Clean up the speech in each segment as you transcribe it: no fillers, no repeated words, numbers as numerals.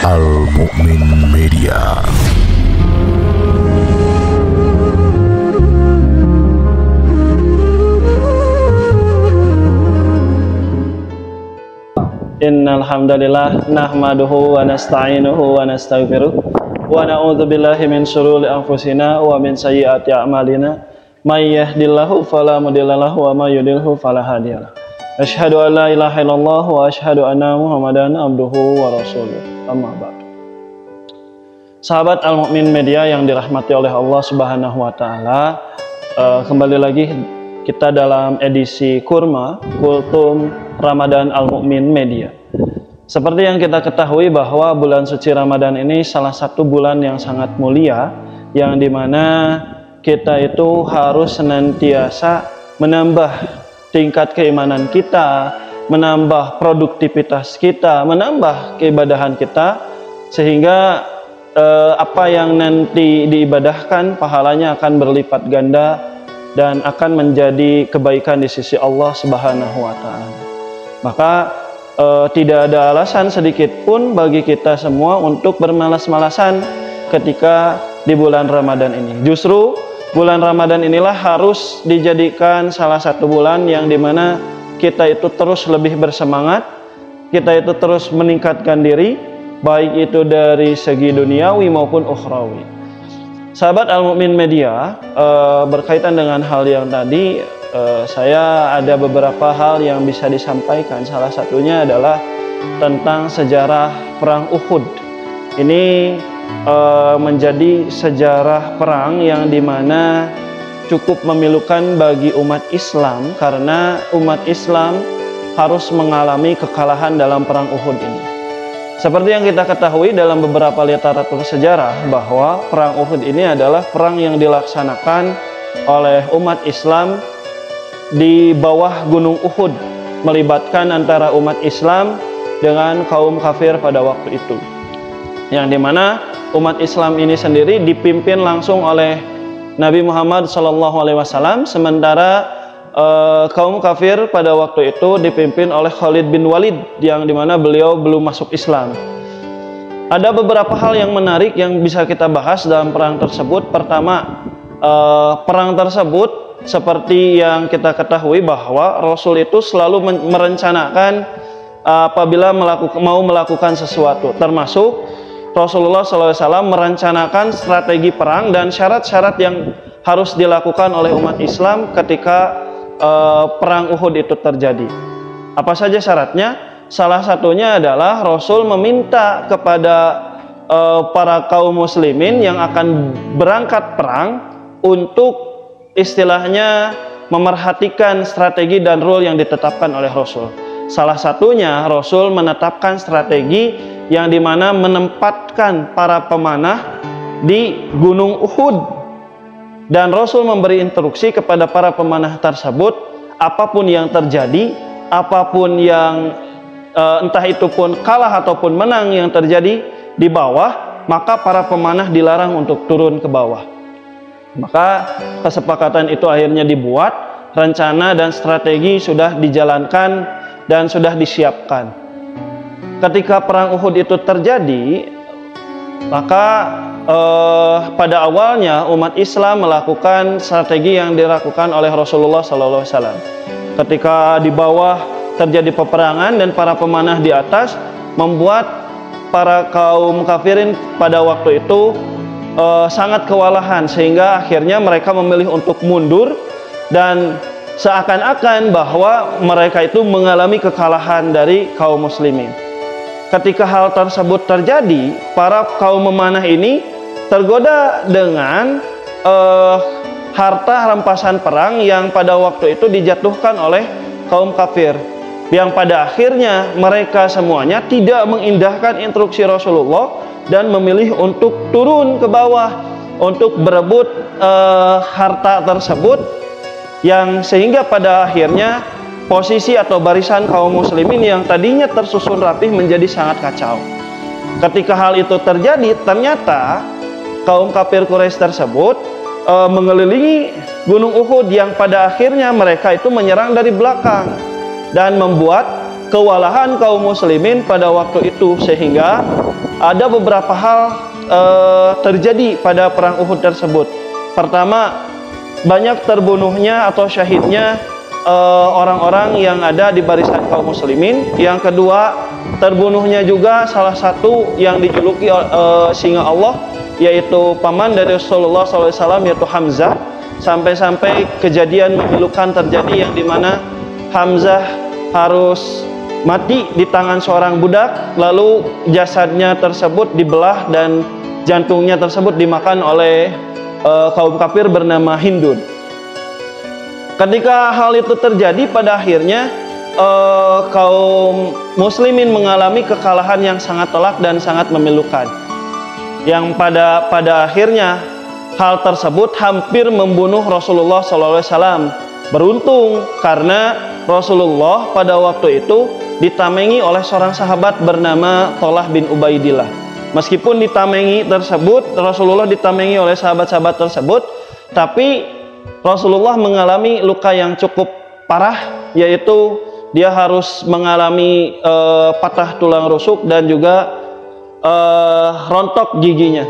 Al-Mu'min Media. Innal hamdalillah nahmaduhu wa nasta'inuhu wa nastaghfiruh wa na'udzu billahi min shururi anfusina wa min sayyiati a'malina may yahdihillahu fala mudhillalahu wa may yudhlilhu fala hadiyalah. Asyhadu an la ilaha illallah wa asyhadu anna Muhammadan abduhu wa rasuluh. Amma ba'du. Sahabat Al-Mu'min Media yang dirahmati oleh Allah Subhanahu wa taala, kembali lagi kita dalam edisi Kurma Kultum Ramadan Al-Mu'min Media. Seperti yang kita ketahui bahwa bulan suci Ramadan ini salah satu bulan yang sangat mulia, yang dimana kita itu harus senantiasa menambah tingkat keimanan kita, menambah produktivitas kita, menambah keibadahan kita, sehingga apa yang nanti diibadahkan pahalanya akan berlipat ganda dan akan menjadi kebaikan di sisi Allah Subhanahu wa taala. Maka tidak ada alasan sedikit pun bagi kita semua untuk bermalas-malasan ketika di bulan Ramadan ini. Justru bulan Ramadan inilah harus dijadikan salah satu bulan yang dimana kita itu terus lebih bersemangat, kita itu terus meningkatkan diri, baik itu dari segi duniawi maupun ukhrawi. Sahabat Al-Mu'min Media, berkaitan dengan hal yang tadi, saya ada beberapa hal yang bisa disampaikan. Salah satunya adalah tentang sejarah Perang Uhud. Ini menjadi sejarah perang yang dimana cukup memilukan bagi umat Islam, karena umat Islam harus mengalami kekalahan dalam Perang Uhud ini. Seperti yang kita ketahui dalam beberapa literatur sejarah, bahwa Perang Uhud ini adalah perang yang dilaksanakan oleh umat Islam di bawah Gunung Uhud, melibatkan antara umat Islam dengan kaum kafir pada waktu itu, yang dimana umat Islam ini sendiri dipimpin langsung oleh Nabi Muhammad SAW, sementara kaum kafir pada waktu itu dipimpin oleh Khalid bin Walid, yang dimana beliau belum masuk Islam. Ada beberapa hal yang menarik yang bisa kita bahas dalam perang tersebut. Pertama, perang tersebut seperti yang kita ketahui bahwa Rasul itu selalu merencanakan apabila mau melakukan sesuatu, termasuk Rasulullah SAW merencanakan strategi perang dan syarat-syarat yang harus dilakukan oleh umat Islam ketika perang Uhud itu terjadi. Apa saja syaratnya? Salah satunya adalah Rasul meminta kepada para kaum muslimin yang akan berangkat perang untuk istilahnya memerhatikan strategi dan rule yang ditetapkan oleh Rasul. Salah satunya Rasul menetapkan strategi yang dimana menempatkan para pemanah di Gunung Uhud, dan Rasul memberi instruksi kepada para pemanah tersebut, apapun yang terjadi, apapun yang entah itu pun kalah ataupun menang yang terjadi di bawah, maka para pemanah dilarang untuk turun ke bawah. Maka kesepakatan itu akhirnya dibuat, rencana dan strategi sudah dijalankan dan sudah disiapkan. Ketika perang Uhud itu terjadi, maka pada awalnya umat Islam melakukan strategi yang dilakukan oleh Rasulullah SAW. Ketika di bawah terjadi peperangan dan para pemanah di atas, membuat para kaum kafirin pada waktu itu sangat kewalahan, sehingga akhirnya mereka memilih untuk mundur, dan seakan-akan bahwa mereka itu mengalami kekalahan dari kaum muslimin. Ketika hal tersebut terjadi, para kaum memanah ini tergoda dengan harta rampasan perang yang pada waktu itu dijatuhkan oleh kaum kafir, yang pada akhirnya mereka semuanya tidak mengindahkan instruksi Rasulullah dan memilih untuk turun ke bawah untuk berebut harta tersebut, yang sehingga pada akhirnya posisi atau barisan kaum muslimin yang tadinya tersusun rapih menjadi sangat kacau. Ketika hal itu terjadi, ternyata kaum kafir Quraisy tersebut mengelilingi Gunung Uhud, yang pada akhirnya mereka itu menyerang dari belakang dan membuat kewalahan kaum muslimin pada waktu itu, sehingga ada beberapa hal terjadi pada perang Uhud tersebut. Pertama, banyak terbunuhnya atau syahidnya orang-orang yang ada di barisan kaum muslimin. Yang kedua, terbunuhnya juga salah satu yang dijuluki singa Allah, yaitu paman dari Rasulullah SAW, yaitu Hamzah. Sampai-sampai kejadian memilukan terjadi, yang dimana Hamzah harus mati di tangan seorang budak, lalu jasadnya tersebut dibelah dan jantungnya tersebut dimakan oleh kaum kafir bernama Hindun. Ketika hal itu terjadi, pada akhirnya kaum muslimin mengalami kekalahan yang sangat telak dan sangat memilukan, yang pada akhirnya hal tersebut hampir membunuh Rasulullah SAW. Beruntung karena Rasulullah pada waktu itu ditamengi oleh seorang sahabat bernama Thalhah bin Ubaidillah. Meskipun ditamengi tersebut, Rasulullah ditamengi oleh sahabat-sahabat tersebut, tapi Rasulullah mengalami luka yang cukup parah, yaitu dia harus mengalami patah tulang rusuk dan juga rontok giginya.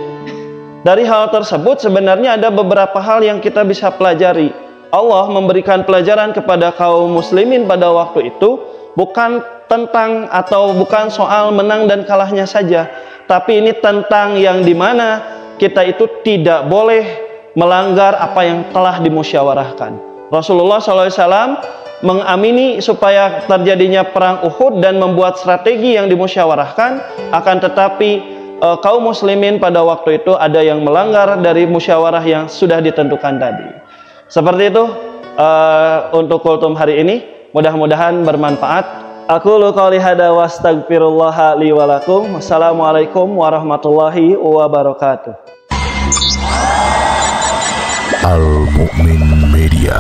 Dari hal tersebut sebenarnya ada beberapa hal yang kita bisa pelajari. Allah memberikan pelajaran kepada kaum muslimin pada waktu itu bukan tentang atau bukan soal menang dan kalahnya saja, tapi ini tentang yang dimana kita itu tidak boleh melanggar apa yang telah dimusyawarahkan. Rasulullah SAW mengamini supaya terjadinya perang Uhud dan membuat strategi yang dimusyawarahkan, akan tetapi kaum muslimin pada waktu itu ada yang melanggar dari musyawarah yang sudah ditentukan tadi. Seperti itu untuk kultum hari ini, mudah-mudahan bermanfaat. Aku qouli hada wa astaghfirullah li wa lakum. Wassalamualaikum warahmatullahi wabarakatuh. Al Mukmin Media.